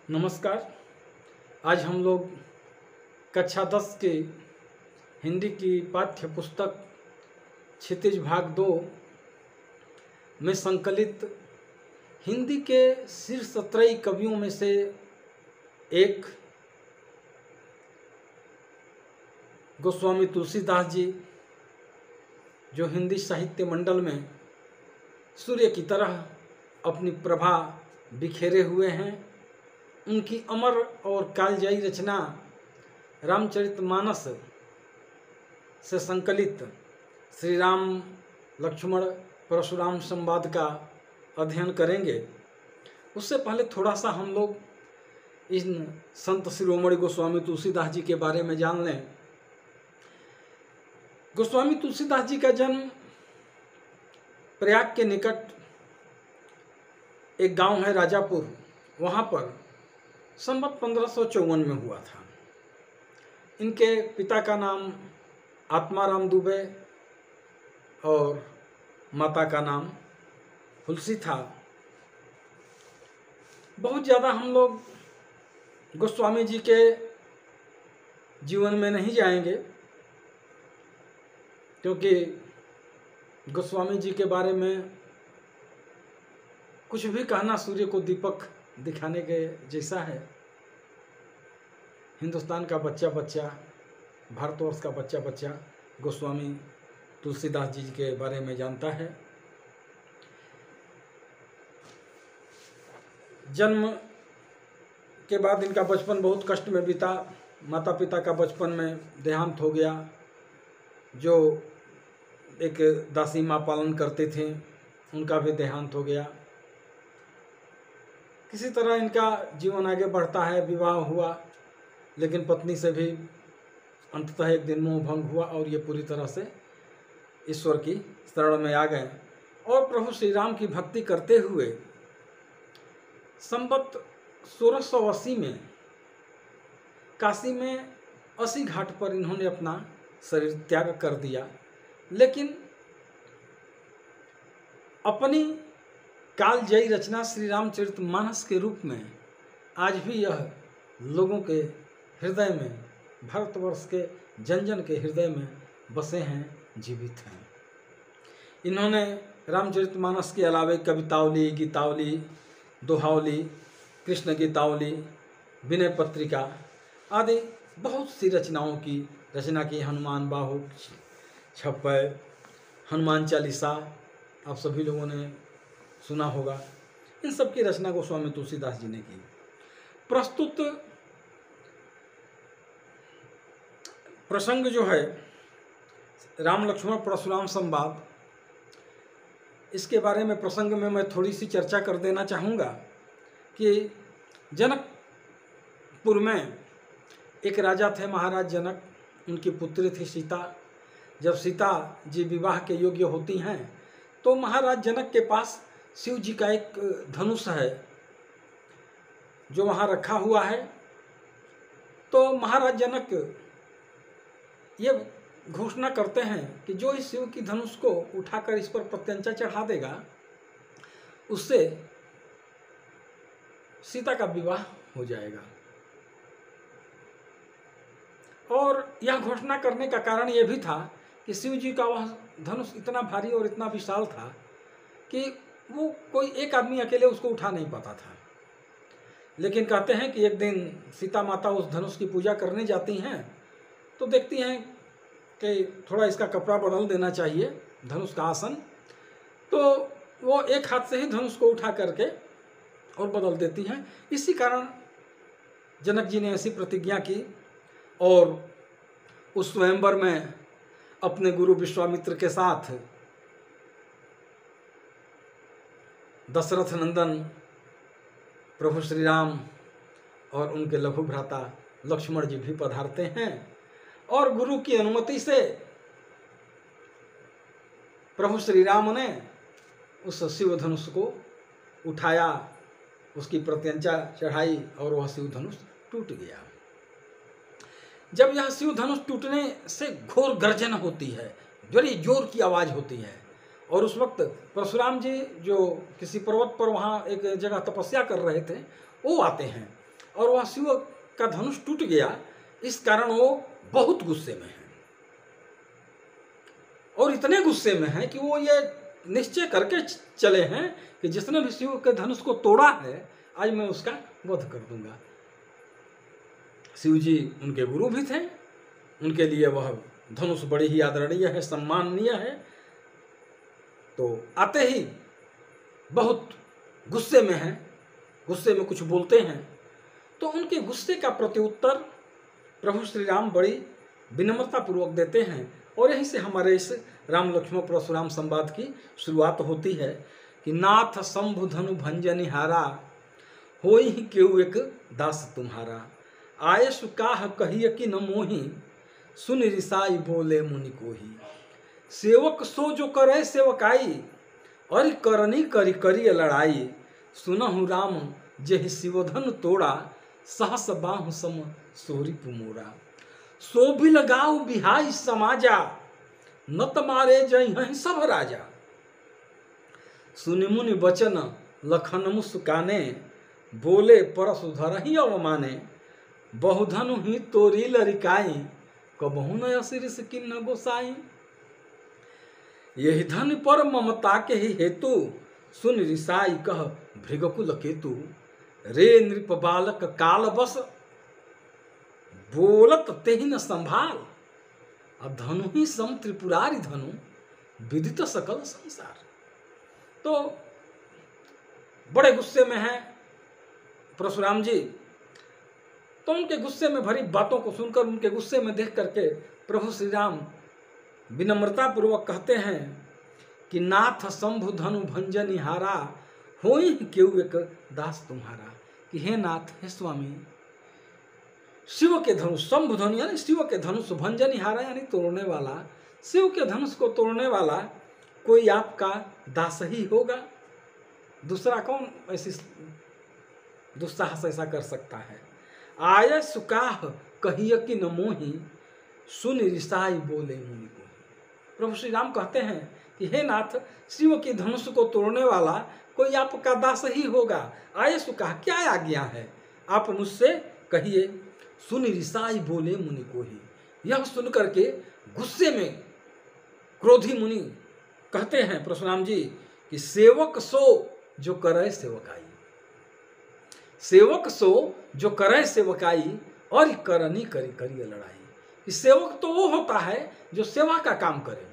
नमस्कार। आज हम लोग कक्षा 10 के हिंदी की पाठ्य पुस्तक क्षितिज भाग 2 में संकलित हिंदी के शीर्ष त्रयी कवियों में से एक गोस्वामी तुलसीदास जी, जो हिंदी साहित्य मंडल में सूर्य की तरह अपनी प्रभा बिखेरे हुए हैं, उनकी अमर और कालजयी रचना रामचरितमानस से संकलित श्री राम लक्ष्मण परशुराम संवाद का अध्ययन करेंगे। उससे पहले थोड़ा सा हम लोग इन संत शिरोमणि गोस्वामी तुलसीदास जी के बारे में जान लें। गोस्वामी तुलसीदास जी का जन्म प्रयाग के निकट एक गांव है राजापुर, वहाँ पर संवत 1554 में हुआ था। इनके पिता का नाम आत्माराम दुबे और माता का नाम हुलसी था। बहुत ज़्यादा हम लोग गोस्वामी जी के जीवन में नहीं जाएंगे, क्योंकि गोस्वामी जी के बारे में कुछ भी कहना सूर्य को दीपक दिखाने के जैसा है। हिंदुस्तान का बच्चा बच्चा, भारतवर्ष का बच्चा बच्चा गोस्वामी तुलसीदास जी के बारे में जानता है। जन्म के बाद इनका बचपन बहुत कष्ट में बीता। माता पिता का बचपन में देहांत हो गया, जो एक दासी माँ पालन करते थे, उनका भी देहांत हो गया। किसी तरह इनका जीवन आगे बढ़ता है। विवाह हुआ, लेकिन पत्नी से भी अंततः एक दिन मोह भंग हुआ और ये पूरी तरह से ईश्वर की शरण में आ गए और प्रभु श्री राम की भक्ति करते हुए संवत 1680 में काशी में 80 घाट पर इन्होंने अपना शरीर त्याग कर दिया। लेकिन अपनी कालजयी रचना श्री रामचरितमानस के रूप में आज भी यह लोगों के हृदय में, भारतवर्ष के जन जन के हृदय में बसे हैं, जीवित हैं। इन्होंने रामचरितमानस के अलावे कवितावली, गीतावली, दोहावली, कृष्ण गीतावली, विनय पत्रिका आदि बहुत सी रचनाओं की रचना की। हनुमान बाहु, छप्पय, हनुमान चालीसा आप सभी लोगों ने सुना होगा। इन सब की रचना गोस्वामी तुलसीदास जी ने की। प्रस्तुत प्रसंग जो है राम लक्ष्मण परशुराम संवाद, इसके बारे में प्रसंग में मैं थोड़ी सी चर्चा कर देना चाहूँगा कि जनकपुर में एक राजा थे, महाराज जनक। उनकी पुत्री थी सीता। जब सीता जी विवाह के योग्य होती हैं तो महाराज जनक के पास शिव जी का एक धनुष है जो वहाँ रखा हुआ है। तो महाराज जनक ये घोषणा करते हैं कि जो इस शिव की धनुष को उठाकर इस पर प्रत्यंचा चढ़ा देगा, उससे सीता का विवाह हो जाएगा। और यह घोषणा करने का कारण यह भी था कि शिव जी का वह धनुष इतना भारी और इतना विशाल था कि वो कोई एक आदमी अकेले उसको उठा नहीं पाता था। लेकिन कहते हैं कि एक दिन सीता माता उस धनुष की पूजा करने जाती हैं तो देखती हैं कि थोड़ा इसका कपड़ा बदल देना चाहिए, धनुष का आसन। तो वो एक हाथ से ही धनुष को उठा करके और बदल देती हैं। इसी कारण जनक जी ने ऐसी प्रतिज्ञा की और उस स्वयंवर में अपने गुरु विश्वामित्र के साथ दशरथ नंदन प्रभु श्री राम और उनके लघु भ्राता लक्ष्मण जी भी पधारते हैं और गुरु की अनुमति से प्रभु श्री राम ने उस शिव धनुष को उठाया, उसकी प्रत्यंचा चढ़ाई और वह शिव धनुष टूट गया। जब यह शिव धनुष टूटने से घोर गर्जन होती है, बड़ी जोर की आवाज़ होती है और उस वक्त परशुराम जी जो किसी पर्वत पर वहाँ एक जगह तपस्या कर रहे थे, वो आते हैं और वह शिव का धनुष टूट गया, इस कारण वो बहुत गुस्से में है। और इतने गुस्से में है कि वो ये निश्चय करके चले हैं कि जिसने भी शिव के धनुष को तोड़ा है आज मैं उसका वध कर दूंगा। शिव जी उनके गुरु भी थे, उनके लिए वह धनुष बड़ी ही आदरणीय है, सम्माननीय है। तो आते ही बहुत गुस्से में हैं, गुस्से में कुछ बोलते हैं, तो उनके गुस्से का प्रत्युत्तर प्रभु श्री राम बड़ी विनम्रता पूर्वक देते हैं। और यहीं से हमारे इस राम लक्ष्मण परशुराम संवाद की शुरुआत होती है कि नाथ शंभु धनु भंजनिहारा, होई ही केहू एक दास तुम्हारा। आये सुकाह कहिय कि न मोही, सुन रिसाई बोले मुनि कोही। सेवक सो जो करे सेवकाई, अरि करनी करी करी लड़ाई। सुनहु राम जेहि शिवधन तोड़ा, सहस बाहु सम सोरी पुमोरा। सो भी लगाऊ बिहाई समाजा, नत मारे जय सब राजा। सुनि मुनि बचन लखन मुस्काने, बोले परस धरहि अवमाने। बहुधनु ही तोरी लरिकाई, कबहु न असिर किन्न गोसाई। यही धन पर ममता के ही हेतु, सुन रिसाई कह भृगकुल केतु। रे नृप बालक काल बस, बोलत तेहि न संभाल। अब धनु ही सम त्रिपुरारी धनु, विदित सकल संसार। तो बड़े गुस्से में हैं परशुराम जी। तो उनके गुस्से में भरी बातों को सुनकर, उनके गुस्से में देख करके प्रभु श्री राम विनम्रता पूर्वक कहते हैं कि नाथ शंभु धनु भंजनिहारा, होई केहू एक दास तुम्हारा। कि हे नाथ, हे स्वामी, शिव के धनुष, शंभु धनु यानी शिव के धनुष, भंजनिहारा यानी तोड़ने वाला, शिव के धनुष को तोड़ने वाला कोई आपका दास ही होगा। दूसरा कौन ऐसी दुस्साहस ऐसा कर सकता है। आय सुकाह कहिय कि न मोही, सुन रिसाई बोले मुनि को। प्रभु श्री राम कहते हैं कि हे नाथ, शिव की धनुष को तोड़ने वाला कोई आपका दास ही होगा। आय सुकाह, क्या आज्ञा है, आप मुझसे कहिए। सुन रिसाई बोले मुनि को ही। यह सुन करके गुस्से में क्रोधी मुनि कहते हैं परशुराम जी कि सेवक सो जो करे सेवकाई। सेवक सो जो करे सेवकाई, और करनी करी करी लड़ाई। कि सेवक तो वो होता है जो सेवा का काम करे,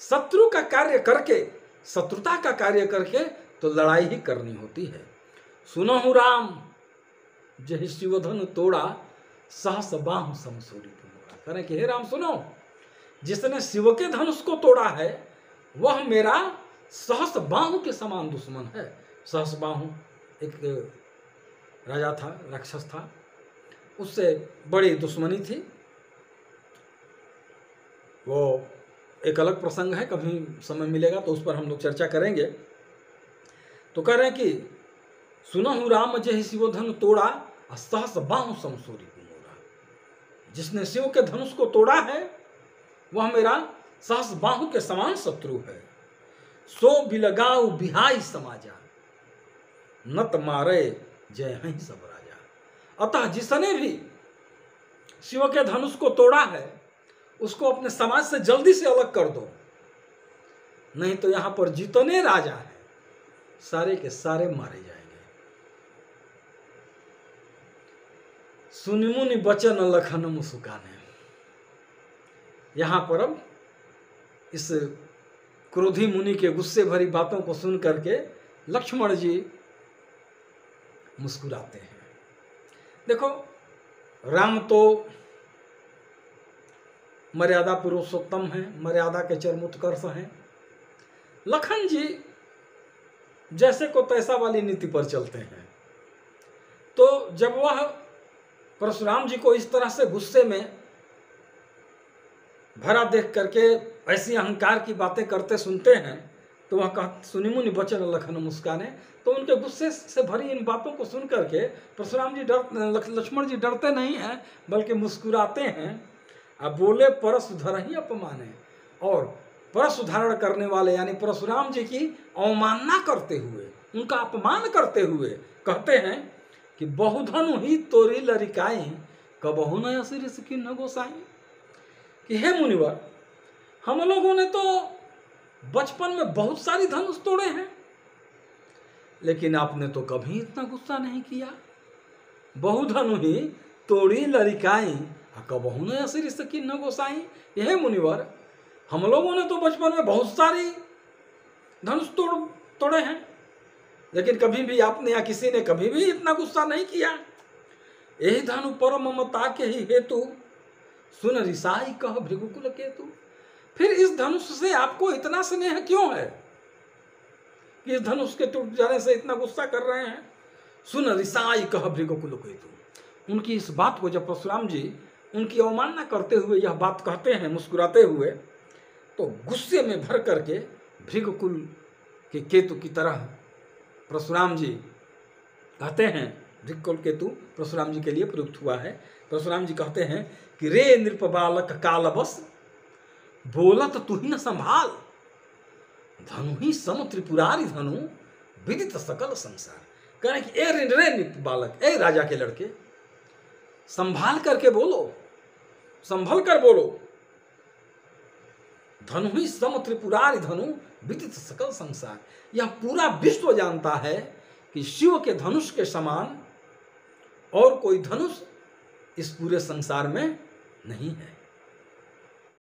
शत्रु का कार्य करके, शत्रुता का कार्य करके तो लड़ाई ही करनी होती है। सुनहु राम जहि शिवधन तोड़ा, सहस बाहु समसूरी पुमोरा। करें कि हे राम सुनो, जिसने शिव के धनुष को तोड़ा है वह मेरा सहस बाहु के समान दुश्मन है। सहस बाहु एक राजा था, राक्षस था, उससे बड़ी दुश्मनी थी। वो एक अलग प्रसंग है, कभी समय मिलेगा तो उस पर हम लोग चर्चा करेंगे। तो कह रहे हैं कि सुनहु राम जहि शिवधनु तोड़ा, सहस बाहु समसूरी पुमोरा। जिसने शिव के धनुष को तोड़ा है वह मेरा सहस बाहु के समान शत्रु है। सो बिलगाऊ बिहाई समाजा, नत मारे जय हई सब राजा। अतः जिसने भी शिव के धनुष को तोड़ा है उसको अपने समाज से जल्दी से अलग कर दो, नहीं तो यहां पर जितने राजा हैं सारे के सारे मारे जाएंगे। सुनि मुनि बचन लखन मुस्काने। यहां पर अब इस क्रोधी मुनि के गुस्से भरी बातों को सुन करके लक्ष्मण जी मुस्कुराते हैं। देखो, राम तो मर्यादा पुरुषोत्तम है, मर्यादा के चरमोत्कर्ष हैं। लखन जी जैसे को तैसा वाली नीति पर चलते हैं। तो जब वह परशुराम जी को इस तरह से गुस्से में भरा देख करके ऐसी अहंकार की बातें करते सुनते हैं तो वह सुनि मुनि बचन लखन मुस्काने। तो उनके गुस्से से भरी इन बातों को सुन करके परशुराम जी लक्ष्मण जी डरते नहीं हैं बल्कि मुस्कुराते हैं। अब बोले परस धरहि अपमाने, और परस धारण करने वाले यानी परशुराम जी की अवमानना करते हुए, उनका अपमान करते हुए कहते हैं कि बहुधनु ही तोरी लरिकाई कबहु न असिर किन्न गोसाई। कि हे मुनिवर, हम लोगों ने तो बचपन में बहुत सारी धनुष तोड़े हैं, लेकिन आपने तो कभी इतना गुस्सा नहीं किया। बहुधनु ही तोड़ी लरिकाई कबहु न असिर किन्न गोसाई। हे मुनिवर, हम लोगों ने तो बचपन में बहुत सारी धनुष तोड़े हैं, लेकिन कभी भी आपने या किसी ने कभी भी इतना गुस्सा नहीं किया। यही धनु पर ममता के ही हेतु सुन रिसाई कह भृगुकुल केतु। फिर इस धनुष से आपको इतना स्नेह क्यों है कि इस धनुष के टूट जाने से इतना गुस्सा कर रहे हैं? सुन रिसाई कह भृगुकुल केतु। उनकी इस बात को जब परशुराम जी उनकी अवमानना करते हुए यह बात कहते हैं मुस्कुराते हुए, तो गुस्से में भर करके भृगुकुल के केतु की तरह परशुराम जी कहते हैं। भृगुकुल केतु परशुराम जी के लिए प्रयुक्त हुआ है। परशुराम जी कहते हैं कि रे नृप बालक काल बस बोलत तू ही न संभाल, धनु ही सम त्रिपुरारी धनु विदित सकल संसार। कह रहे कि रे नृप बालक, ए राजा के लड़के, संभाल करके बोलो, संभल कर बोलो। धनु ही सम त्रिपुरारी धनु विदित सकल संसार। यह पूरा विश्व जानता है कि शिव के धनुष के समान और कोई धनुष इस पूरे संसार में नहीं है।